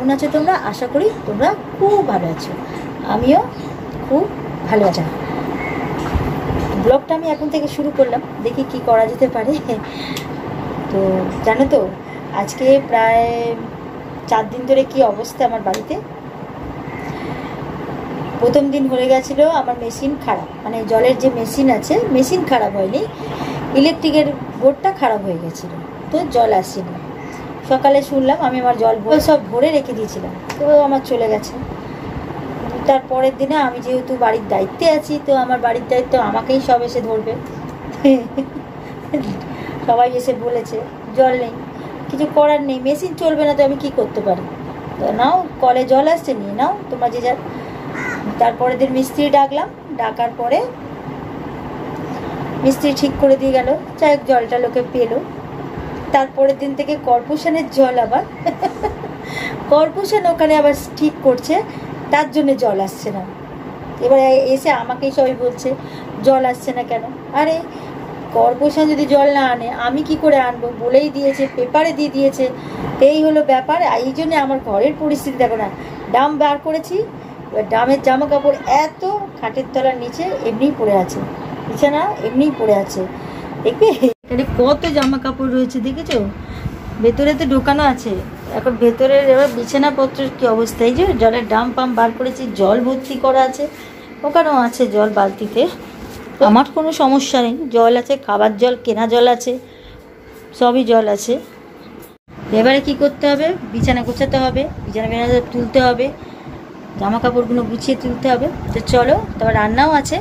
কেমন আছো তোমরা? আশা করি তোমরা খুব ভালো আছো, আমিও খুব ভালো আছি। ব্লগটা আমি এখন থেকে শুরু করলাম, দেখি কি করা যেতে পারে। তো জানো তো আজকে প্রায় 4 দিন ধরে কি অবস্থা আমার বাড়িতে। প্রথম দিন হয়ে গেছিলো আমার মেশিন খারাপ, মানে জলের যে মেশিন আছে, মেশিন খারাপ হয়নি, ইলেকট্রিকের বোর্ডটা খারাপ হয়ে গেছিলো, তো জল আসেনি। সকালে শুনলাম, আমি আমার জল সব ভরে রেখে দিয়েছিলাম, তো আমার চলে গেছে। তারপরের দিনে আমি যেহেতু বাড়ির দায়িত্বে আছি, তো আমার বাড়ির দায়িত্ব আমাকেই সব এসে ধরবে। সবাই এসে বলেছে জল নেই, কিছু করার নেই, মেশিন চলবে না, তো আমি কি করতে পারি? তো নাও, কলে জল আসছে, নিয়ে নাও তোমরা যে যা। তারপরের দিন মিস্ত্রি ডাকলাম, ডাকার পরে মিস্ত্রি ঠিক করে দিয়ে গেল, যাই জলটা লোকে পেলো। তারপরের দিন থেকে কর্পোরেশনের জল আবার কর্পোরেশন ওখানে আবার ঠিক করছে, তার জন্যে জল আসছে না। এবার এসে আমাকেই সবাই বলছে জল আসছে না কেন। আরে কর্পোরেশন যদি জল না আনে আমি কি করে আনবো? বলেই দিয়েছে, পেপারে দিয়ে দিয়েছে, এই হলো ব্যাপার। এই জন্যে আমার ঘরের পরিস্থিতি দেখো না, ডাম বার করেছি, এবার ডামের জামা কাপড় এত খাটের তলার নিচে এমনিই পড়ে আছে, বিছানা এমনিই পড়ে আছে। দেখবে এখানে কত জামা কাপড় রয়েছে, দেখেছো? ভেতরে তো ঢোকানো আছে, এখন ভেতরের এবার বিছানাপত্রের কী অবস্থা। এই যে জলের ড্রাম পাম্প বার করেছি, জল ভর্তি করা আছে, ওখানেও আছে জল বালতিতে। আমার কোনো সমস্যা নেই, জল আছে, খাবার জল, কেনা জল আছে, সবই জল আছে। এবারে কি করতে হবে? বিছানা গোছাতে হবে, বিছানা তুলতে হবে, জামা কাপড়গুলো গুছিয়ে তুলতে হবে। তো চলো, তারপর রান্নাও আছে।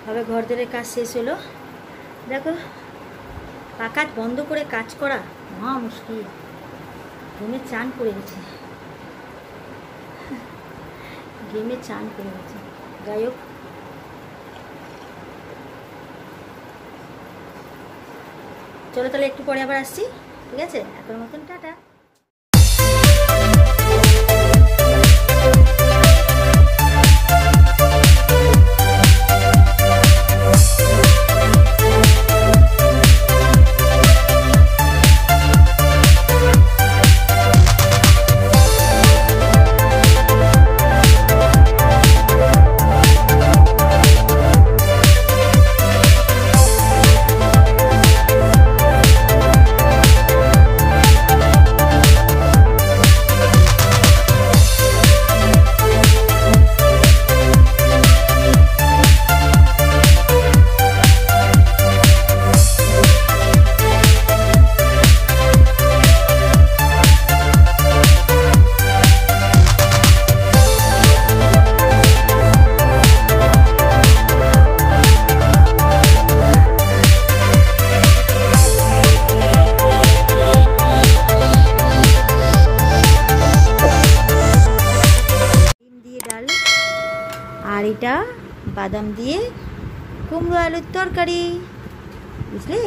তবে ঘর ধরে কাজ শেষ হলো। দেখো পাকাজ বন্ধ করে কাজ করা মহা মুশকিল, ঘেমে চান করে গেছে, ঘেমে চান করে গেছে। যাই হোক, চলো তাহলে একটু পরে আবার আসছি, ঠিক আছে? এখন মতন টাটা। আর এটা বাদাম দিয়ে কুমড়ো আলুর তরকারি, বুঝলে?